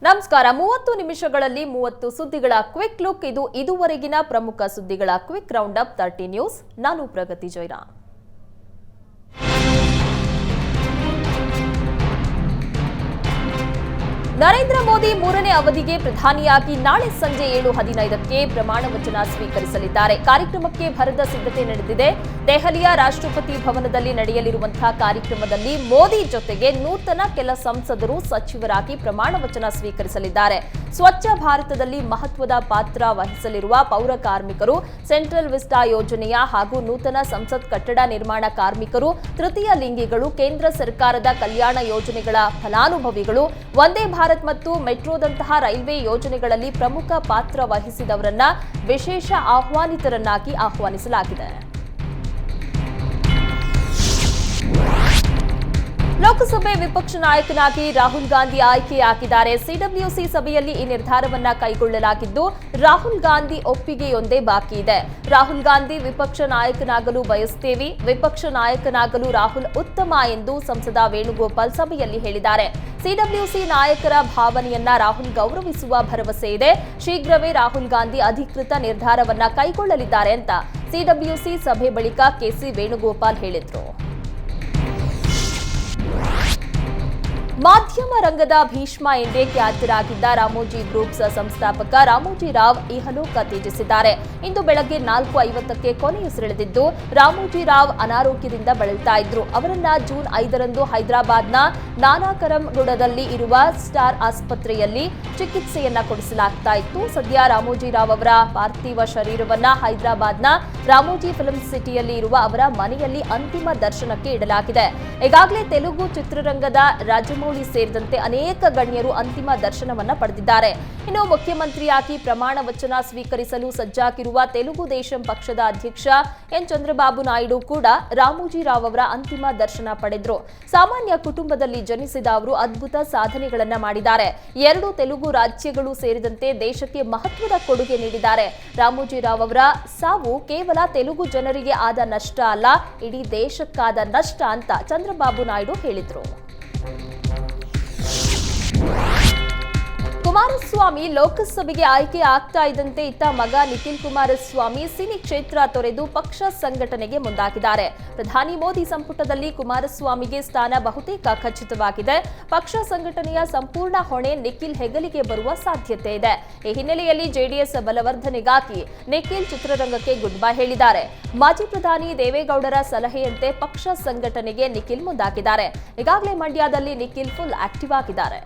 ನಮಸ್ಕಾರ. 30 ನಿಮಿಷಗಳಲ್ಲಿ 30 ಸುದ್ದಿಗಳ ಕ್ವಿಕ್ ಲುಕ್. ಇದುವರೆಗಿನ ಪ್ರಮುಖ ಸುದ್ದಿಗಳ ಕ್ವಿಕ್ ರೌಂಡ್ ಅಪ್ 30 ನ್ಯೂಸ್. ನಾನು ಪ್ರಗತಿ ಜೈರಾಮ್. ನರೇಂದ್ರ ಮೋದಿ ಮೂರನೇ ಅವಧಿಗೆ ಪ್ರಧಾನಿಯಾಗಿ ನಾಳೆ ಸಂಜೆ 7:15ಕ್ಕೆ ಪ್ರಮಾಣ ವಚನ ಸ್ವೀಕರಿಸಲಿದ್ದಾರೆ. ಕಾರ್ಯಕ್ರಮಕ್ಕೆ ಭರದ ಸಿದ್ಧತೆ ನಡೆದಿದೆ. ದೆಹಲಿಯ ರಾಷ್ಟ್ರಪತಿ ಭವನದಲ್ಲಿ ನಡೆಯಲಿರುವಂತಹ ಕಾರ್ಯಕ್ರಮದಲ್ಲಿ ಮೋದಿ ಜೊತೆಗೆ ನೂತನ ಕೆಲ ಸಂಸದರು ಸಚಿವರಾಗಿ ಪ್ರಮಾಣ ವಚನ ಸ್ವೀಕರಿಸಲಿದ್ದಾರೆ. ಸ್ವಚ್ಛ ಭಾರತದಲ್ಲಿ ಮಹತ್ವದ ಪಾತ್ರ ವಹಿಸಲಿರುವ ಪೌರ ಕಾರ್ಮಿಕರು, ಸೆಂಟ್ರಲ್ ವಿಸ್ಟಾ ಯೋಜನೆಯ ಹಾಗೂ ನೂತನ ಸಂಸತ್ ಕಟ್ಟಡ ನಿರ್ಮಾಣ ಕಾರ್ಮಿಕರು, ತೃತೀಯ ಲಿಂಗಿಗಳು, ಕೇಂದ್ರ ಸರ್ಕಾರದ ಕಲ್ಯಾಣ ಯೋಜನೆಗಳ ಫಲಾನುಭವಿಗಳು, ವಂದೇ ಭಾರತ್ ಮತ್ತು ಮೆಟ್ರೋದಂತಹ ರೈಲ್ವೆ ಯೋಜನೆಗಳಲ್ಲಿ ಪ್ರಮುಖ ಪಾತ್ರ ವಹಿಸಿದವರನ್ನ ವಿಶೇಷ ಆಹ್ವಾನಿತರನ್ನಾಗಿ ಆಹ್ವಾನಿಸಲಾಗಿದೆ. ಲೋಕಸಭೆ ವಿಪಕ್ಷ ನಾಯಕನಾಗಿ ರಾಹುಲ್ ಗಾಂಧಿ ಆಯ್ಕೆಯಾಗಿದ್ದಾರೆ. ಸಿಡಬ್ಲ್ಯೂಸಿ ಸಭೆಯಲ್ಲಿ ಈ ನಿರ್ಧಾರವನ್ನ ಕೈಗೊಳ್ಳಲಾಗಿದ್ದು, ರಾಹುಲ್ ಗಾಂಧಿ ಒಪ್ಪಿಗೆಯೊಂದೇ ಬಾಕಿ ಇದೆ. ರಾಹುಲ್ ಗಾಂಧಿ ವಿಪಕ್ಷ ನಾಯಕನಾಗಲು ಬಯಸುತ್ತೇವೆ, ವಿಪಕ್ಷ ನಾಯಕನಾಗಲು ರಾಹುಲ್ ಉತ್ತಮ ಎಂದು ಸಂಸದ ವೇಣುಗೋಪಾಲ್ ಸಭೆಯಲ್ಲಿ ಹೇಳಿದ್ದಾರೆ. ಸಿಡಬ್ಲ್ಯೂಸಿ ನಾಯಕರ ಭಾವನೆಯನ್ನ ರಾಹುಲ್ ಗೌರವಿಸುವ ಭರವಸೆ ಇದೆ. ಶೀಘ್ರವೇ ರಾಹುಲ್ ಗಾಂಧಿ ಅಧಿಕೃತ ನಿರ್ಧಾರವನ್ನ ಕೈಗೊಳ್ಳಲಿದ್ದಾರೆ ಅಂತ ಸಿಡಬ್ಲ್ಯೂಸಿ ಸಭೆ ಬಳಿಕ ಕೆಸಿ ವೇಣುಗೋಪಾಲ್ ಹೇಳಿದ್ರು. ಮಾಧ್ಯಮ ರಂಗದ ಭೀಷ್ಮ ಎಂದೇ ಖ್ಯಾತರಾಗಿದ್ದ ರಾಮೋಜಿ ಗ್ರೂಪ್ಸ್ ಸಂಸ್ಥಾಪಕ ರಾಮೋಜಿ ರಾವ್ ಇಹಲೋಕ ತ್ಯಜಿಸಿದ್ದಾರೆ. ಇಂದು ಬೆಳಗ್ಗೆ 4:50ಕ್ಕೆ ಕೊನೆಯುಸಿರೆಳೆದಿದ್ದು, ರಾಮೋಜಿ ರಾವ್ ಅನಾರೋಗ್ಯದಿಂದ ಬಳಲ್ತಾ ಇದ್ರು. ಅವರನ್ನ ಜೂನ್ 5ರಂದು ಹೈದರಾಬಾದ್ನ ನಾನಾಕರಂಗುಡದಲ್ಲಿ ಇರುವ ಸ್ಟಾರ್ ಆಸ್ಪತ್ರೆಯಲ್ಲಿ ಚಿಕಿತ್ಸೆಯನ್ನ ಕೊಡಿಸಲಾಗ್ತಾ ಇತ್ತು. ಸದ್ಯ ರಾಮೋಜಿ ರಾವ್ ಅವರ ಪಾರ್ಥಿವ ಶರೀರವನ್ನ ಹೈದರಾಬಾದ್ನ ರಾಮೋಜಿ ಫಿಲ್ಮ್ ಸಿಟಿಯಲ್ಲಿ ಇರುವ ಅವರ ಮನೆಯಲ್ಲಿ ಅಂತಿಮ ದರ್ಶನಕ್ಕೆ ಇಡಲಾಗಿದೆ. ಈಗಾಗಲೇ ತೆಲುಗು ಚಿತ್ರರಂಗದ ರಾಜಮೌಳಿ ಸೇರಿದಂತೆ ಅನೇಕ ಗಣ್ಯರು ಅಂತಿಮ ದರ್ಶನವನ್ನ ಪಡೆದಿದ್ದಾರೆ. ಇನ್ನು ಮುಖ್ಯಮಂತ್ರಿಯಾಗಿ ಪ್ರಮಾಣ ವಚನ ಸ್ವೀಕರಿಸಲು ಸಜ್ಜಾಗಿರುವ ತೆಲುಗು ದೇಶಂ ಪಕ್ಷದ ಅಧ್ಯಕ್ಷ ಎನ್ ಚಂದ್ರಬಾಬು ನಾಯ್ಡು ಕೂಡ ರಾಮೋಜಿ ರಾವ್ ಅವರ ಅಂತಿಮ ದರ್ಶನ ಪಡೆದ್ರು. ಸಾಮಾನ್ಯ ಕುಟುಂಬದಲ್ಲಿ ಜನಿಸಿದ ಅವರು ಅದ್ಭುತ ಸಾಧನೆಗಳನ್ನ ಮಾಡಿದ್ದಾರೆ. 2 ತೆಲುಗು ರಾಜ್ಯಗಳು ಸೇರಿದಂತೆ ದೇಶಕ್ಕೆ ಮಹತ್ವದ ಕೊಡುಗೆ ನೀಡಿದ್ದಾರೆ. ರಾಮೋಜಿ ರಾವ್ ಅವರ ಸಾವು ಕೇವಲ ತೆಲುಗು ಜನರಿಗೆ ಆದ ನಷ್ಟ ಅಲ್ಲ, ಇಡೀ ದೇಶಕ್ಕಾದ ನಷ್ಟ ಅಂತ ಚಂದ್ರಬಾಬು ನಾಯ್ಡು ಹೇಳಿದ್ರು. ಕುಮಾರಸ್ವಾಮಿ ಲೋಕಸಭೆಗೆ ಆಯ್ಕೆ ಆಗ್ತಾ ಇದ್ದಂತೆ ಇತ್ತ ಮಗ ನಿಖಿಲ್ ಕುಮಾರಸ್ವಾಮಿ ಸಿನಿ ಕ್ಷೇತ್ರ ತೊರೆದು ಪಕ್ಷ ಸಂಘಟನೆಗೆ ಮುಂದಾಗಿದ್ದಾರೆ. ಪ್ರಧಾನಿ ಮೋದಿ ಸಂಪುಟದಲ್ಲಿ ಕುಮಾರಸ್ವಾಮಿಗೆ ಸ್ಥಾನ ಬಹುತೇಕ ಖಚಿತವಾಗಿದೆ. ಪಕ್ಷ ಸಂಘಟನೆಯ ಸಂಪೂರ್ಣ ಹೊಣೆ ನಿಖಿಲ್ ಹೆಗಲಿಗೆ ಬರುವ ಸಾಧ್ಯತೆ ಇದೆ. ಈ ಹಿನ್ನೆಲೆಯಲ್ಲಿ ಜೆಡಿಎಸ್ ಬಲವರ್ಧನೆಗಾಗಿ ನಿಖಿಲ್ ಚಿತ್ರರಂಗಕ್ಕೆ ಗುಡ್ ಬೈ ಹೇಳಿದ್ದಾರೆ. ಮಾಜಿ ಪ್ರಧಾನಿ ದೇವೇಗೌಡರ ಸಲಹೆಯಂತೆ ಪಕ್ಷ ಸಂಘಟನೆಗೆ ನಿಖಿಲ್ ಮುಂದಾಗಿದ್ದಾರೆ. ಈಗಾಗಲೇ ಮಂಡ್ಯದಲ್ಲಿ ನಿಖಿಲ್ ಫುಲ್ ಆಕ್ಟಿವ್ ಆಗಿದ್ದಾರೆ.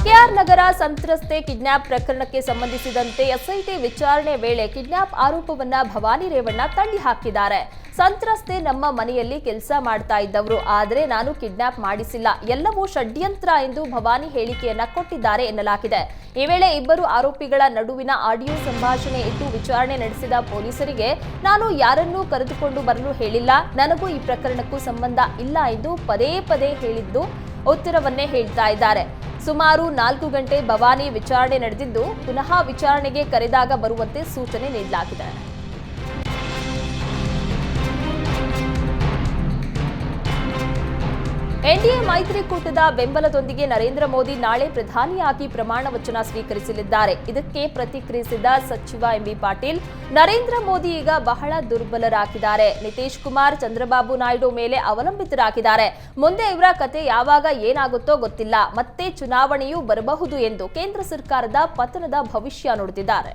ಕೆಆರ್ ನಗರ ಸಂತ್ರಸ್ತೆ ಕಿಡ್ನಾಪ್ ಪ್ರಕರಣಕ್ಕೆ ಸಂಬಂಧಿಸಿದಂತೆ ಎಸ್ಐಟಿ ವಿಚಾರಣೆ ವೇಳೆ ಕಿಡ್ನಾಪ್ ಆರೋಪವನ್ನ ಭವಾನಿ ರೇವಣ್ಣ ತಳ್ಳಿ ಹಾಕಿದ್ದಾರೆ. ಸಂತ್ರಸ್ತೆ ನಮ್ಮ ಮನೆಯಲ್ಲಿ ಕೆಲಸ ಮಾಡ್ತಾ ಇದ್ದವರು, ಆದರೆ ನಾನು ಕಿಡ್ನಾಪ್ ಮಾಡಿಸಿಲ್ಲ, ಎಲ್ಲವೂ ಷಡ್ಯಂತ್ರ ಎಂದು ಭವಾನಿ ಹೇಳಿಕೆಯನ್ನ ಕೊಟ್ಟಿದ್ದಾರೆ ಎನ್ನಲಾಗಿದೆ. ಈ ವೇಳೆ ಇಬ್ಬರು ಆರೋಪಿಗಳ ನಡುವಿನ ಆಡಿಯೋ ಸಂಭಾಷಣೆ ಇಟ್ಟು ವಿಚಾರಣೆ ನಡೆಸಿದ ಪೊಲೀಸರಿಗೆ ನಾನು ಯಾರನ್ನೂ ಕರೆದುಕೊಂಡು ಬರಲು ಹೇಳಿಲ್ಲ, ನನಗೂ ಈ ಪ್ರಕರಣಕ್ಕೂ ಸಂಬಂಧ ಇಲ್ಲ ಎಂದು ಪದೇ ಪದೇ ಹೇಳಿದ್ದು ಉತ್ತರವನ್ನೇ ಹೇಳ್ತಾ ಇದ್ದಾರೆ. ಸುಮಾರು 4 ಗಂಟೆ ಭವಾನಿ ವಿಚಾರಣೆ ನಡೆದಿದ್ದು, ಪುನಃ ವಿಚಾರಣೆಗೆ ಕರೆದಾಗ ಬರುವಂತೆ ಸೂಚನೆ ನೀಡಲಾಗಿದೆ. ಎನ್ಡಿಎ ಮೈತ್ರಿಕೂಟದ ಬೆಂಬಲದೊಂದಿಗೆ ನರೇಂದ್ರ ಮೋದಿ ನಾಳೆ ಪ್ರಧಾನಿಯಾಗಿ ಪ್ರಮಾಣ ವಚನ ಸ್ವೀಕರಿಸಲಿದ್ದಾರೆ. ಇದಕ್ಕೆ ಪ್ರತಿಕ್ರಿಯಿಸಿದ ಸಚಿವ ಎಂಬಿ ಪಾಟೀಲ್, ನರೇಂದ್ರ ಮೋದಿ ಈಗ ಬಹಳ ದುರ್ಬಲರಾಗಿದ್ದಾರೆ. ನಿತೀಶ್ ಕುಮಾರ್, ಚಂದ್ರಬಾಬು ನಾಯ್ಡು ಮೇಲೆ ಅವಲಂಬಿತರಾಗಿದ್ದಾರೆ. ಮುಂದೆ ಇವರ ಕತೆ ಯಾವಾಗ ಏನಾಗುತ್ತೋ ಗೊತ್ತಿಲ್ಲ. ಮತ್ತೆ ಚುನಾವಣೆಯೂ ಬರಬಹುದು ಎಂದು ಕೇಂದ್ರ ಸರ್ಕಾರದ ಪತನದ ಭವಿಷ್ಯ ನುಡಿದಿದ್ದಾರೆ.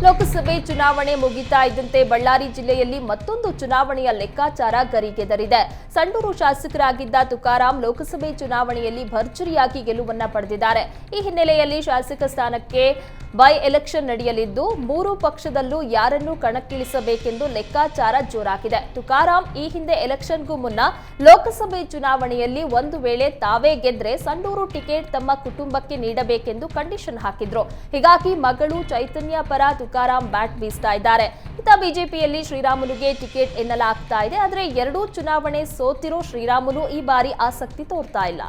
ಲೋಕಸಭೆ ಚುನಾವಣೆ ಮುಗಿತಾ ಇದ್ದಂತೆ ಬಳ್ಳಾರಿ ಜಿಲ್ಲೆಯಲ್ಲಿ ಮತ್ತೊಂದು ಚುನಾವಣೆಯ ಲೆಕ್ಕಾಚಾರ ಗರಿಗೆದರಿದೆ. ಸಂಡೂರು ಶಾಸಕರಾಗಿದ್ದ ತುಕಾರಾಂ ಲೋಕಸಭೆ ಚುನಾವಣೆಯಲ್ಲಿ ಭರ್ಜರಿಯಾಗಿ ಗೆಲುವನ್ನ ಪಡೆದಿದ್ದಾರೆ. ಈ ಹಿನ್ನೆಲೆಯಲ್ಲಿ ಶಾಸಕ ಸ್ಥಾನಕ್ಕೆ ಬೈ ಎಲೆಕ್ಷನ್ ನಡೆಯಲಿದ್ದು, 3 ಪಕ್ಷದಲ್ಲೂ ಯಾರನ್ನು ಕಣಕ್ಕಿಳಿಸಬೇಕೆಂದು ಲೆಕ್ಕಾಚಾರ ಜೋರಾಗಿದೆ. ತುಕಾರಾಂ ಈ ಹಿಂದೆ ಎಲೆಕ್ಷನ್ಗೂ ಮುನ್ನ ಲೋಕಸಭೆ ಚುನಾವಣೆಯಲ್ಲಿ ಒಂದು ವೇಳೆ ತಾವೇ ಗೆದ್ರೆ ಸಂಡೂರು ಟಿಕೆಟ್ ತಮ್ಮ ಕುಟುಂಬಕ್ಕೆ ನೀಡಬೇಕೆಂದು ಕಂಡೀಷನ್ ಹಾಕಿದ್ರು. ಹೀಗಾಗಿ ಮಗಳು ಚೈತನ್ಯ ಪರ ತುಕಾರಾಂ ಬ್ಯಾಟ್ ಬೀಸ್ತಾ ಇದ್ದಾರೆ. ಇತ್ತ ಬಿಜೆಪಿಯಲ್ಲಿ ಶ್ರೀರಾಮುಲುಗೆ ಟಿಕೆಟ್ ಎನ್ನಲಾಗ್ತಾ ಇದೆ. ಆದರೆ 2 ಚುನಾವಣೆ ಸೋತಿರೋ ಶ್ರೀರಾಮುಲು ಈ ಬಾರಿ ಆಸಕ್ತಿ ತೋರ್ತಾ ಇಲ್ಲ.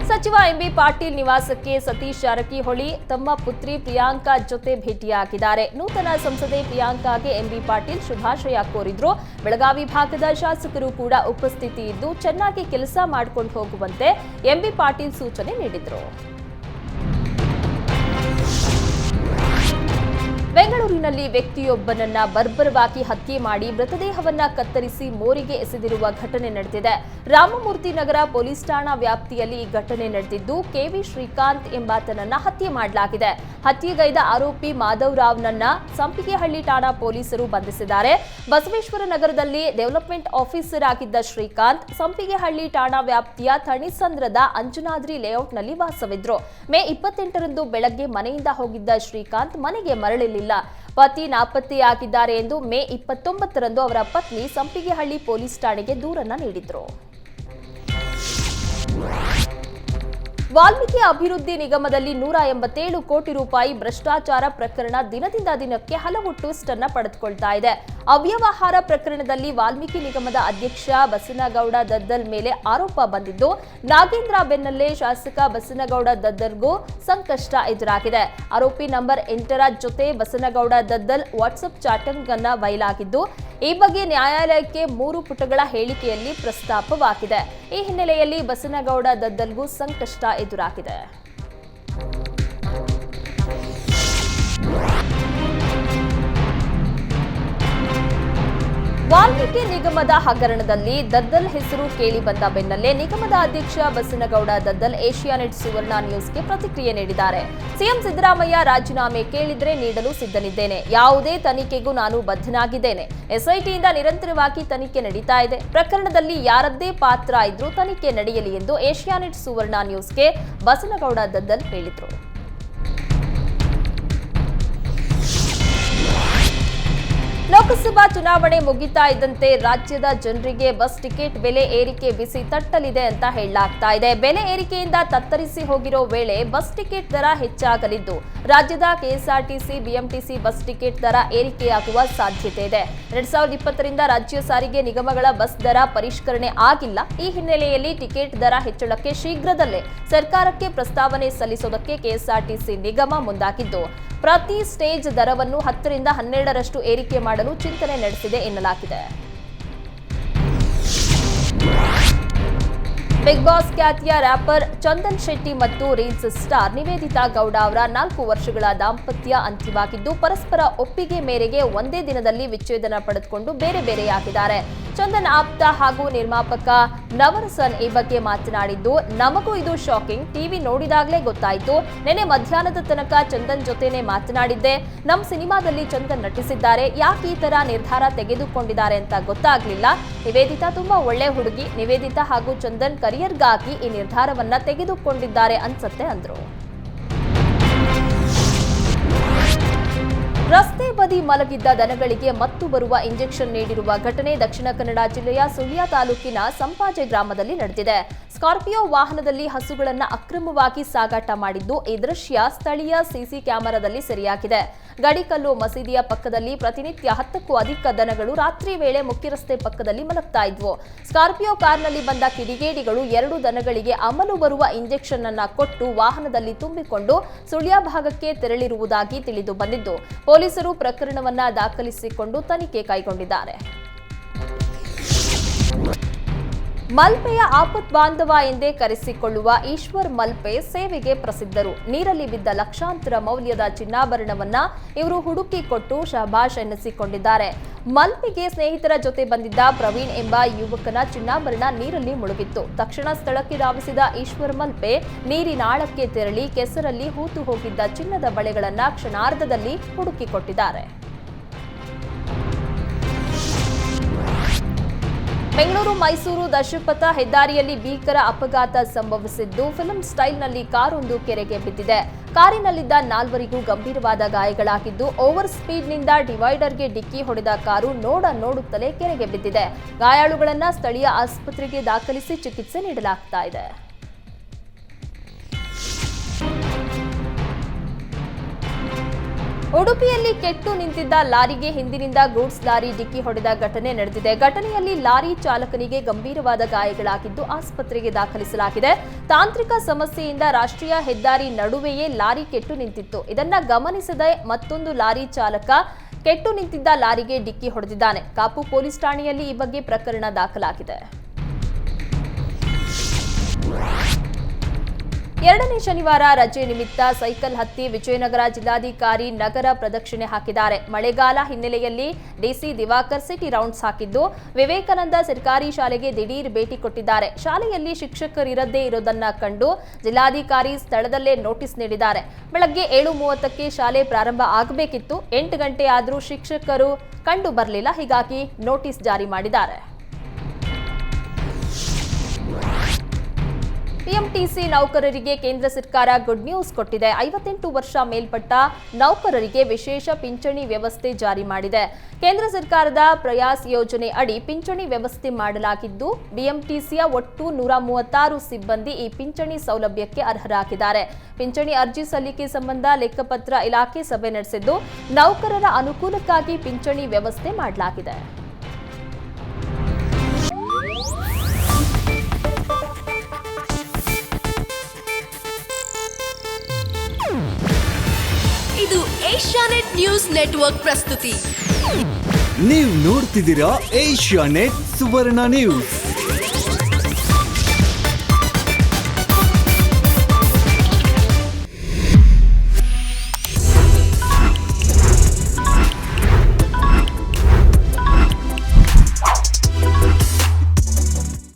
ಸಚಿವ ಎಂಬಿ ಪಾಟೀಲ್ ನಿವಾಸಕ್ಕೆ ಸತೀಶ್ ಜಾರಕಿಹೊಳಿ ತಮ್ಮ ಪುತ್ರಿ ಪ್ರಿಯಾಂಕಾ ಜೊತೆ ಭೇಟಿಯಾಗಿದ್ದಾರೆ. ನೂತನ ಸಂಸದೆ ಪ್ರಿಯಾಂಕಾಗೆ ಎಂಬಿ ಪಾಟೀಲ್ ಶುಭಾಶಯ ಕೋರಿದ್ರು. ಬೆಳಗಾವಿ ಭಾಗದ ಶಾಸಕರು ಕೂಡ ಉಪಸ್ಥಿತಿ ಇದ್ದು ಚೆನ್ನಾಗಿ ಕೆಲಸ ಮಾಡಿಕೊಂಡು ಹೋಗುವಂತೆ ಎಂಬಿ ಪಾಟೀಲ್ ಸೂಚನೆ ನೀಡಿದ್ರು. ಬೆಂಗಳೂರಿನಲ್ಲಿ ವ್ಯಕ್ತಿಯೊಬ್ಬನನ್ನ ಬರ್ಬರವಾಗಿ ಹತ್ಯೆ ಮಾಡಿ ಮೃತದೇಹವನ್ನ ಕತ್ತರಿಸಿ ಮೋರಿಗೆ ಎಸೆದಿರುವ ಘಟನೆ ನಡೆದಿದೆ. ರಾಮಮೂರ್ತಿ ನಗರ ಪೊಲೀಸ್ ಠಾಣಾ ವ್ಯಾಪ್ತಿಯಲ್ಲಿ ಈ ಘಟನೆ ನಡೆದಿದ್ದು ಕೆವಿ ಶ್ರೀಕಾಂತ್ ಎಂಬಾತನನ್ನ ಹತ್ಯೆ ಮಾಡಲಾಗಿದೆ. ಹತ್ಯೆಗೈದ ಆರೋಪಿ ಮಾಧವರಾವ್ನನ್ನ ಸಂಪಿಗೆಹಳ್ಳಿ ಠಾಣಾ ಪೊಲೀಸರು ಬಂಧಿಸಿದ್ದಾರೆ. ಬಸವೇಶ್ವರ ನಗರದಲ್ಲಿ ಡೆವಲಪ್ಮೆಂಟ್ ಆಫೀಸರ್ ಆಗಿದ್ದ ಶ್ರೀಕಾಂತ್ ಸಂಪಿಗೆಹಳ್ಳಿ ಠಾಣಾ ವ್ಯಾಪ್ತಿಯ ಥಣಿಸಂದ್ರದ ಅಂಜನಾದ್ರಿ ಲೇಔಟ್ನಲ್ಲಿ ವಾಸವಿದ್ರು. ಮೇ 28ರಂದು ಬೆಳಗ್ಗೆ ಮನೆಯಿಂದ ಹೋಗಿದ್ದ ಶ್ರೀಕಾಂತ್ ಮನೆಗೆ ಮರಳಲಿಲ್ಲ. ಪತಿ ನಾಪತ್ತೆಯಾಗಿದ್ದಾರೆ ಎಂದು ಮೇ 29ರಂದು ಅವರ ಪತ್ನಿ ಸಂಪಿಗೆಹಳ್ಳಿ ಪೊಲೀಸ್ ಠಾಣೆಗೆ ದೂರನ್ನ ನೀಡಿದ್ರು. ವಾಲ್ಮೀಕಿ ಅಭಿವೃದ್ಧಿ ನಿಗಮದಲ್ಲಿ 187 ಕೋಟಿ ರೂಪಾಯಿ ಭ್ರಷ್ಟಾಚಾರ ಪ್ರಕರಣ ದಿನದಿಂದ ದಿನಕ್ಕೆ ಹಲವು ಟ್ವಿಸ್ಟ್ ಅನ್ನ ಪಡೆದುಕೊಳ್ತಾ ಇದೆ. ಅವ್ಯವಹಾರ ಪ್ರಕರಣದಲ್ಲಿ ವಾಲ್ಮೀಕಿ ನಿಗಮದ ಅಧ್ಯಕ್ಷ ಬಸನಗೌಡ ದದ್ದಲ್ ಮೇಲೆ ಆರೋಪ ಬಂದಿದ್ದು, ನಾಗೇಂದ್ರ ಬೆನ್ನಲ್ಲೇ ಶಾಸಕ ಬಸನಗೌಡ ದದ್ದಲ್ಗೂ ಸಂಕಷ್ಟ ಎದುರಾಗಿದೆ. ಆರೋಪಿ ನಂಬರ್ 8ರ ಜೊತೆ ಬಸನಗೌಡ ದದ್ದಲ್ ವಾಟ್ಸ್ಆಪ್ ಚಾಟಿಂಗ್ ಅನ್ನ ಬಯಲಾಗಿದ್ದು, ಈ ಬಗ್ಗೆ ನ್ಯಾಯಾಲಯಕ್ಕೆ 3 ಪುಟಗಳ ಹೇಳಿಕೆಯಲ್ಲಿ ಪ್ರಸ್ತಾಪವಾಗಿದೆ. ಈ ಹಿನ್ನೆಲೆಯಲ್ಲಿ ಬಸನಗೌಡ ದದ್ದಲ್ಗೂ ಸಂಕಷ್ಟ ಎದುರಾಗಿದೆ. ವಾಲ್ಮೀಕಿ ನಿಗಮದ ಹಗರಣದಲ್ಲಿ ದದ್ದಲ್ ಹೆಸರು ಕೇಳಿ ಬಂದ ಬೆನ್ನಲ್ಲೇ ನಿಗಮದ ಅಧ್ಯಕ್ಷ ಬಸನಗೌಡ ದದ್ದಲ್ ಏಷ್ಯಾನೆಟ್ ಸುವರ್ಣ ನ್ಯೂಸ್ಗೆ ಪ್ರತಿಕ್ರಿಯೆ ನೀಡಿದ್ದಾರೆ. ಸಿಎಂ ಸಿದ್ದರಾಮಯ್ಯ ರಾಜೀನಾಮೆ ಕೇಳಿದ್ರೆ ನೀಡಲು ಸಿದ್ಧನಿದ್ದೇನೆ. ಯಾವುದೇ ತನಿಖೆಗೂ ನಾನು ಬದ್ಧನಾಗಿದ್ದೇನೆ. ಎಸ್ಐಟಿಯಿಂದ ನಿರಂತರವಾಗಿ ತನಿಖೆ ನಡೀತಾ ಇದೆ. ಪ್ರಕರಣದಲ್ಲಿ ಯಾರದ್ದೇ ಪಾತ್ರ ಇದ್ರೂ ತನಿಖೆ ನಡೆಯಲಿ ಎಂದು ಏಷ್ಯಾನೆಟ್ ಸುವರ್ಣ ನ್ಯೂಸ್ಗೆ ಬಸನಗೌಡ ದದ್ದಲ್ ಹೇಳಿದರು. ಲೋಕಸಭಾ ಚುನಾವಣೆ ಮುಗಿತಾ ಇದ್ದಂತೆ ರಾಜ್ಯದ ಜನರಿಗೆ ಬಸ್ ಟಿಕೆಟ್ ಬೆಲೆ ಏರಿಕೆ ಬಿಸಿ ತಟ್ಟಲಿದೆ ಅಂತ ಹೇಳಲಾಗ್ತಾ ಇದೆ. ಬೆಲೆ ಏರಿಕೆಯಿಂದ ತತ್ತರಿಸಿ ಹೋಗಿರೋ ವೇಳೆ ಬಸ್ ಟಿಕೆಟ್ ದರ ಹೆಚ್ಚಾಗಲಿದ್ದು, ರಾಜ್ಯದ ಕೆಎಸ್ಆರ್ಟಿಸಿ, ಬಿಎಂಟಿಸಿ ಬಸ್ ಟಿಕೆಟ್ ದರ ಏರಿಕೆಯಾಗುವ ಸಾಧ್ಯತೆ ಇದೆ. 2020ರಿಂದ ರಾಜ್ಯ ಸಾರಿಗೆ ನಿಗಮಗಳ ಬಸ್ ದರ ಪರಿಷ್ಕರಣೆ ಆಗಿಲ್ಲ. ಈ ಹಿನ್ನೆಲೆಯಲ್ಲಿ ಟಿಕೆಟ್ ದರ ಹೆಚ್ಚಳಕ್ಕೆ ಶೀಘ್ರದಲ್ಲೇ ಸರ್ಕಾರಕ್ಕೆ ಪ್ರಸ್ತಾವನೆ ಸಲ್ಲಿಸೋದಕ್ಕೆ ಕೆಎಸ್ಆರ್ಟಿಸಿ ನಿಗಮ ಮುಂದಾಗಿದ್ದು, ಪ್ರತಿ ಸ್ಟೇಜ್ ದರವನ್ನು 10ರಿಂದ 12ರಷ್ಟು ಏರಿಕೆ ಮಾಡಲು ಚಿಂತನೆ ನಡೆಸಿದೆ ಎನ್ನಲಾಗಿದೆ. ಬಿಗ್ ಬಾಸ್ ಖ್ಯಾತಿಯ ರ್ಯಾಪರ್ ಚಂದನ್ ಶೆಟ್ಟಿ ಮತ್ತು ರೀಲ್ಸ್ ಸ್ಟಾರ್ ನಿವೇದಿತಾ ಗೌಡ ಅವರ 4 ವರ್ಷಗಳ ದಾಂಪತ್ಯ ಅಂತ್ಯವಾಗಿದ್ದು, ಪರಸ್ಪರ ಒಪ್ಪಿಗೆ ಮೇರೆಗೆ ಒಂದೇ ದಿನದಲ್ಲಿ ವಿಚ್ಛೇದನ ಪಡೆದುಕೊಂಡು ಬೇರೆ ಬೇರೆಯಾಗಿದ್ದಾರೆ. ಚಂದನ್ ಆಪ್ತ ಹಾಗೂ ನಿರ್ಮಾಪಕ ನವರಸನ್ ಈ ಬಗ್ಗೆ ಮಾತನಾಡಿದ್ದು, ನಮಗೂ ಇದು ಶಾಕಿಂಗ್. ಟಿವಿ ನೋಡಿದಾಗಲೇ ಗೊತ್ತಾಯ್ತು. ನೆನೆ ಮಧ್ಯಾಹ್ನದ ತನಕ ಚಂದನ್ ಜೊತೆನೆ ಮಾತನಾಡಿದ್ದೆ. ನಮ್ಮ ಸಿನಿಮಾದಲ್ಲಿ ಚಂದನ್ ನಟಿಸಿದ್ದಾರೆ. ಯಾಕೆ ಈ ತರ ನಿರ್ಧಾರ ತೆಗೆದುಕೊಂಡಿದ್ದಾರೆ ಅಂತ ಗೊತ್ತಾಗ್ಲಿಲ್ಲ. ನಿವೇದಿತಾ ತುಂಬಾ ಒಳ್ಳೆ ಹುಡುಗಿ. ನಿವೇದಿತಾ ಹಾಗೂ ಚಂದನ್ ಕರಿಯರ್ಗಾಗಿ ಈ ನಿರ್ಧಾರವನ್ನ ತೆಗೆದುಕೊಂಡಿದ್ದಾರೆ ಅನ್ಸತ್ತೆ ಅಂದ್ರು. ರಸ್ತೆ ಬದಿ ಮಲಗಿದ್ದ ದನಗಳಿಗೆ ಮತ್ತು ಬರುವ ಇಂಜೆಕ್ಷನ್ ನೀಡಿರುವ ಘಟನೆ ದಕ್ಷಿಣ ಕನ್ನಡ ಜಿಲ್ಲೆಯ ಸುಳ್ಯ ತಾಲೂಕಿನ ಸಂಪಾಜೆ ಗ್ರಾಮದಲ್ಲಿ ನಡೆದಿದೆ. ಸ್ಕಾರ್ಪಿಯೋ ವಾಹನದಲ್ಲಿ ಹಸುಗಳನ್ನ ಅಕ್ರಮವಾಗಿ ಸಾಗಾಟ ಮಾಡಿದ್ದು, ಈ ದೃಶ್ಯ ಸ್ಥಳೀಯ ಸಿಸಿ ಕ್ಯಾಮೆರಾದಲ್ಲಿ ಸೆರೆಯಾಗಿದೆ. ಗಡಿಕಲ್ಲು ಮಸೀದಿಯ ಪಕ್ಕದಲ್ಲಿ ಪ್ರತಿನಿತ್ಯ 10ಕ್ಕೂ ಅಧಿಕ ದನಗಳು ರಾತ್ರಿ ವೇಳೆ ಮುಖ್ಯ ರಸ್ತೆ ಪಕ್ಕದಲ್ಲಿ ಮಲಗ್ತಾ ಇದ್ವು. ಸ್ಕಾರ್ಪಿಯೋ ಕಾರ್ನಲ್ಲಿ ಬಂದ ಕಿಡಿಗೇಡಿಗಳು 2 ದನಗಳಿಗೆ ಅಮಲು ಬರುವ ಇಂಜೆಕ್ಷನ್ ಅನ್ನ ಕೊಟ್ಟು ವಾಹನದಲ್ಲಿ ತುಂಬಿಕೊಂಡು ಸುಳ್ಯ ಭಾಗಕ್ಕೆ ತೆರಳಿರುವುದಾಗಿ ತಿಳಿದು ಬಂದಿದ್ದು, ಪೊಲೀಸರು ಪ್ರಕರಣವನ್ನ ದಾಖಲಿಸಿಕೊಂಡು ತನಿಖೆ ಕೈಗೊಂಡಿದ್ದಾರೆ. ಮಲ್ಪೆಯ ಆಪತ್ ಬಾಂಧವ ಎಂದೇ ಕರೆಸಿಕೊಳ್ಳುವ ಈಶ್ವರ್ ಮಲ್ಪೆ ಸೇವೆಗೆ ಪ್ರಸಿದ್ಧರು. ನೀರಲ್ಲಿ ಬಿದ್ದ ಲಕ್ಷಾಂತರ ಮೌಲ್ಯದ ಚಿನ್ನಾಭರಣವನ್ನ ಇವರು ಹುಡುಕಿ ಕೊಟ್ಟು ಶಹಬಾಷ್ ಎನ್ನಿಸಿಕೊಂಡಿದ್ದಾರೆ. ಮಲ್ಪೆಗೆ ಸ್ನೇಹಿತರ ಜೊತೆ ಬಂದಿದ್ದ ಪ್ರವೀಣ್ ಎಂಬ ಯುವಕನ ಚಿನ್ನಾಭರಣ ನೀರಲ್ಲಿ ಮುಳುಗಿತ್ತು. ತಕ್ಷಣ ಸ್ಥಳಕ್ಕೆ ಧಾವಿಸಿದ ಈಶ್ವರ್ ಮಲ್ಪೆ ನೀರಿನಾಳಕ್ಕೆ ತೆರಳಿ ಕೆಸರಲ್ಲಿ ಹೂತು ಹೋಗಿದ್ದ ಚಿನ್ನದ ಬಳೆಗಳನ್ನ ಕ್ಷಣಾರ್ಧದಲ್ಲಿ ಹುಡುಕಿ ಕೊಟ್ಟಿದ್ದಾರೆ. ಬೆಂಗಳೂರು ಮೈಸೂರು ದಶಪಥ ಹೆದ್ದಾರಿಯಲ್ಲಿ ಭೀಕರ ಅಪಘಾತ ಸಂಭವಿಸಿದ್ದು, ಫಿಲ್ಮ್ ಸ್ಟೈಲ್ನಲ್ಲಿ ಕಾರೊಂದು ಕೆರೆಗೆ ಬಿದ್ದಿದೆ. ಕಾರಿನಲ್ಲಿದ್ದ 4ವರಿಗೂ ಗಂಭೀರವಾದ ಗಾಯಗಳಾಗಿದ್ದು, ಓವರ್ ಸ್ಪೀಡ್ನಿಂದ ಡಿವೈಡರ್ಗೆ ಡಿಕ್ಕಿ ಹೊಡೆದ ಕಾರು ನೋಡುತ್ತಲೇ ಕೆರೆಗೆ ಬಿದ್ದಿದೆ. ಗಾಯಾಳುಗಳನ್ನ ಸ್ಥಳೀಯ ಆಸ್ಪತ್ರೆಗೆ ದಾಖಲಿಸಿ ಚಿಕಿತ್ಸೆ ನೀಡಲಾಗ್ತಾ ಇದೆ. ಉಡುಪಿಯಲ್ಲಿ ಕೆಟ್ಟು ನಿಂತಿದ್ದ ಲಾರಿಗೆ ಹಿಂದಿನಿಂದ ಗೂಡ್ಸ್ ಲಾರಿ ಡಿಕ್ಕಿ ಹೊಡೆದ ಘಟನೆ ನಡೆದಿದೆ. ಘಟನೆಯಲ್ಲಿ ಲಾರಿ ಚಾಲಕನಿಗೆ ಗಂಭೀರವಾದ ಗಾಯಗಳಾಗಿದ್ದು ಆಸ್ಪತ್ರೆಗೆ ದಾಖಲಿಸಲಾಗಿದೆ. ತಾಂತ್ರಿಕ ಸಮಸ್ಯೆಯಿಂದ ರಾಷ್ಟ್ರೀಯ ಹೆದ್ದಾರಿ ನಡುವೆಯೇ ಲಾರಿ ಕೆಟ್ಟು ನಿಂತಿತ್ತು. ಇದನ್ನ ಗಮನಿಸದೆ ಮತ್ತೊಂದು ಲಾರಿ ಚಾಲಕ ಕೆಟ್ಟು ನಿಂತಿದ್ದ ಲಾರಿಗೆ ಡಿಕ್ಕಿ ಹೊಡೆದಿದ್ದಾನೆ. ಕಾಪು ಪೊಲೀಸ್ ಠಾಣೆಯಲ್ಲಿ ಈ ಬಗ್ಗೆ ಪ್ರಕರಣ ದಾಖಲಾಗಿದೆ. ಎರಡನೇ ಶನಿವಾರ ರಜೆ ನಿಮಿತ್ತ ಸೈಕಲ್ ಹತ್ತಿ ವಿಜಯನಗರ ಜಿಲ್ಲಾಧಿಕಾರಿ ನಗರ ಪ್ರದಕ್ಷಿಣೆ ಹಾಕಿದ್ದಾರೆ. ಮಳೆಗಾಲ ಹಿನ್ನೆಲೆಯಲ್ಲಿ ಡಿಸಿ ದಿವಾಕರ್ ಸಿಟಿ ರೌಂಡ್ಸ್ ಹಾಕಿದ್ದು ವಿವೇಕಾನಂದ ಸರ್ಕಾರಿ ಶಾಲೆಗೆ ದಿಢೀರ್ ಭೇಟಿ ಕೊಟ್ಟಿದ್ದಾರೆ. ಶಾಲೆಯಲ್ಲಿ ಶಿಕ್ಷಕರಿರದೇ ಇರೋದನ್ನ ಕಂಡು ಜಿಲ್ಲಾಧಿಕಾರಿ ಸ್ಥಳದಲ್ಲೇ ನೋಟಿಸ್ ನೀಡಿದ್ದಾರೆ. ಬೆಳಗ್ಗೆ 7:30ಕ್ಕೆ ಶಾಲೆ ಪ್ರಾರಂಭ ಆಗಬೇಕಿತ್ತು. 8 ಗಂಟೆ ಆದರೂ ಶಿಕ್ಷಕರು ಕಂಡು ಬರಲಿಲ್ಲ. ಹೀಗಾಗಿ ನೋಟಿಸ್ ಜಾರಿ ಮಾಡಿದ್ದಾರೆ. ಬಿಎಂಟಿಸಿ ನೌಕರರಿಗೆ ಕೇಂದ್ರ ಸರ್ಕಾರ ಗುಡ್ ನ್ಯೂಸ್ ಕೊಟ್ಟಿದೆ. 58 ವರ್ಷ ಮೇಲ್ಪಟ್ಟ ನೌಕರರಿಗೆ ವಿಶೇಷ ಪಿಂಚಣಿ ವ್ಯವಸ್ಥೆ ಜಾರಿ ಮಾಡಿದೆ. ಕೇಂದ್ರ ಸರ್ಕಾರದ ಪ್ರಯಾಸ್ ಯೋಜನೆ ಅಡಿ ಪಿಂಚಣಿ ವ್ಯವಸ್ಥೆ ಮಾಡಲಾಗಿದ್ದು ಬಿಎಂಟಿಸಿಯ ಒಟ್ಟು 136 ಸಿಬ್ಬಂದಿ ಈ ಪಿಂಚಣಿ ಸೌಲಭ್ಯಕ್ಕೆ ಅರ್ಹರಾಗಿದ್ದಾರೆ. ಪಿಂಚಣಿ ಅರ್ಜಿ ಸಲ್ಲಿಕೆ ಸಂಬಂಧ ಲೆಕ್ಕಪತ್ರ ಇಲಾಖೆ ಸಭೆ ನಡೆಸಿದ್ದು ನೌಕರರ ಅನುಕೂಲಕ್ಕಾಗಿ ಪಿಂಚಣಿ ವ್ಯವಸ್ಥೆ ಮಾಡಲಾಗಿದೆ. ಇದು ಏಷ್ಯಾನೆಟ್ ನ್ಯೂಸ್ ನೆಟ್ವರ್ಕ್ ಪ್ರಸ್ತುತಿ. ನೀವು ನೋಡ್ತಿದ್ದೀರಾ ಏಷ್ಯಾನೆಟ್ ಸುವರ್ಣ ನ್ಯೂಸ್.